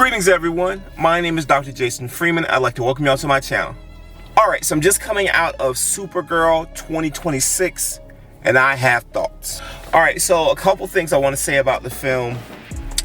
Greetings everyone, my name is Dr. Jason Freeman. I'd like to welcome you all to my channel. Alright, so I'm just coming out of Supergirl 2026 and I have thoughts. Alright, so a couple things I want to say about the film.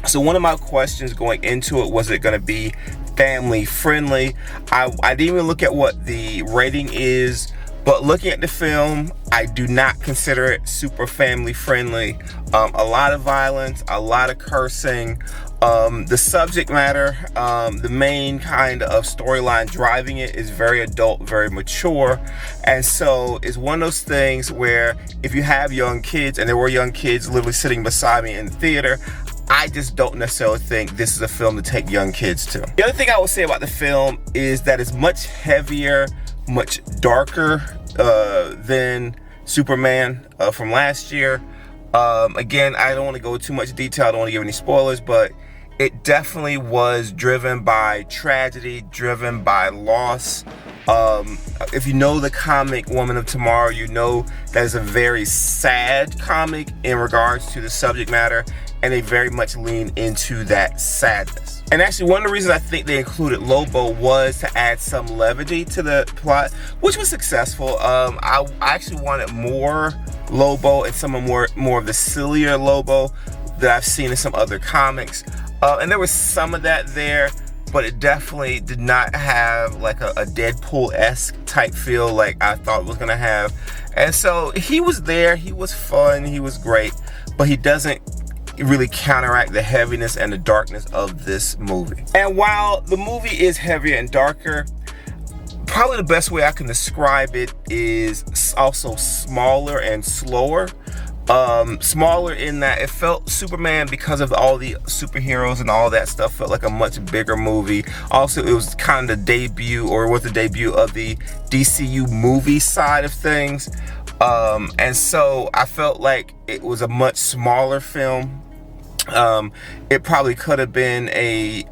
So one of my questions going into it, was it going to be family friendly? I didn't even look at what the rating is, but looking at the film, I do not consider it super family friendly. A lot of violence, a lot of cursing. The subject matter, the main kind of storyline driving it is very adult, very mature. And so it's one of those things where if you have young kids, and there were young kids literally sitting beside me in the theater, I just don't necessarily think this is a film to take young kids to. The other thing I will say about the film is that it's much heavier, much darker than Superman from last year. Again, I don't want to go into too much detail, I don't want to give any spoilers, but it definitely was driven by tragedy, driven by loss. If you know the comic Woman of Tomorrow, you know that is a very sad comic in regards to the subject matter, and they very much lean into that sadness. And actually, one of the reasons I think they included Lobo was to add some levity to the plot, which was successful. I actually wanted more Lobo and some more of the sillier Lobo that I've seen in some other comics. And there was some of that there, but it definitely did not have like a Deadpool-esque type feel like I thought it was gonna have. And so he was there, he was fun, he was great, but he doesn't really counteract the heaviness and the darkness of this movie. And while the movie is heavier and darker, probably the best way I can describe it is also smaller and slower. Smaller in that it felt Superman, because of all the superheroes and all that stuff, felt like a much bigger movie. Also, it was kind of the debut, or was the debut of the DCU movie side of things. And so I felt like it was a much smaller film. It probably could have been a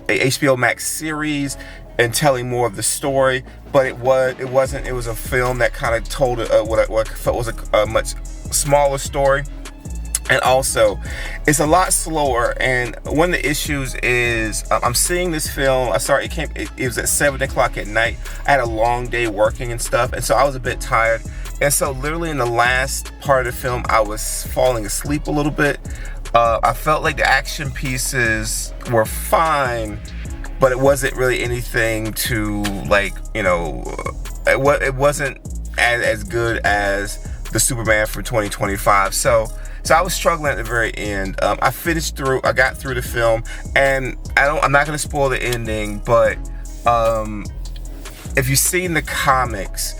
HBO Max series and telling more of the story, but it wasn't. It was a film that kind of told what I felt was a much smaller story. And also, it's a lot slower. And one of the issues is I'm seeing this film. It was at 7 o'clock at night. I had a long day working and stuff, and so I was a bit tired. And so literally in the last part of the film, I was falling asleep a little bit. I felt like the action pieces were fine, but it wasn't really anything to, like, you know, it wasn't as good as the Superman for 2025. So I was struggling at the very end. I got through the film, and I'm not gonna spoil the ending, but if you've seen the comics,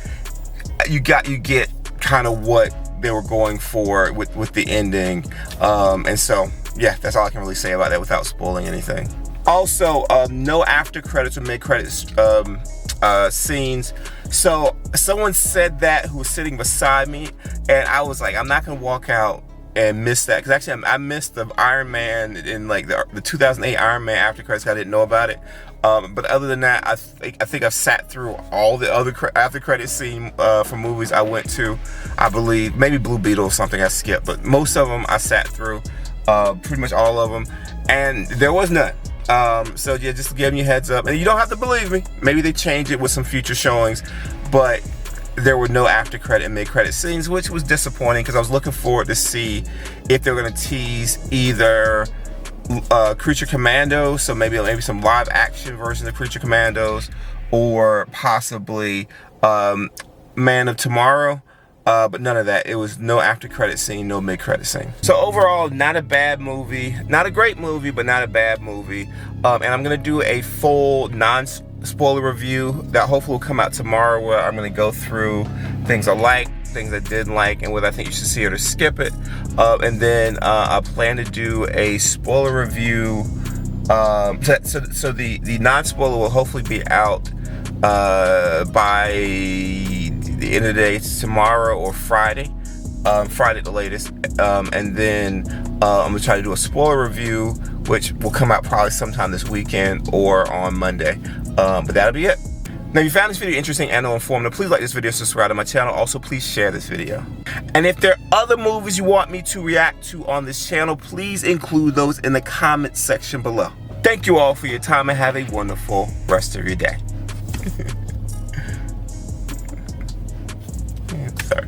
you get kind of what they were going for with the ending. And so yeah, that's all I can really say about that without spoiling anything. Also, no after credits or mid credits scenes. So someone said that who was sitting beside me, and I was like, I'm not gonna walk out and miss that, because actually I missed the Iron Man in like the 2008 Iron Man after credits. I didn't know about it. But other than that, I think I've sat through all the other after credit scene for movies I went to. I believe maybe Blue Beetle or something I skipped, but most of them I sat through, pretty much all of them, and there was none. So yeah, just giving you a heads up, and you don't have to believe me. Maybe they change it with some future showings, but there were no after credit and mid credit scenes, which was disappointing, because I was looking forward to see if they were going to tease either Creature Commandos, so maybe some live action version of Creature Commandos, or possibly Man of Tomorrow. But none of that. It was no after credit scene, no mid credit scene. So overall, not a bad movie, not a great movie, but not a bad movie. And I'm gonna do a full non-spoiler review that hopefully will come out tomorrow, where I'm gonna go through things I liked, things I didn't like, and whether I think you should see it or skip it. And then I plan to do a spoiler review. So the non-spoiler will hopefully be out by the end of the day, tomorrow or Friday. Friday at the latest. And then I'm gonna try to do a spoiler review, which will come out probably sometime this weekend or on Monday. But that'll be it. Now, if you found this video interesting and or informative, please like this video, subscribe to my channel. Also, please share this video. And if there are other movies you want me to react to on this channel, please include those in the comment section below. Thank you all for your time and have a wonderful rest of your day. Sorry.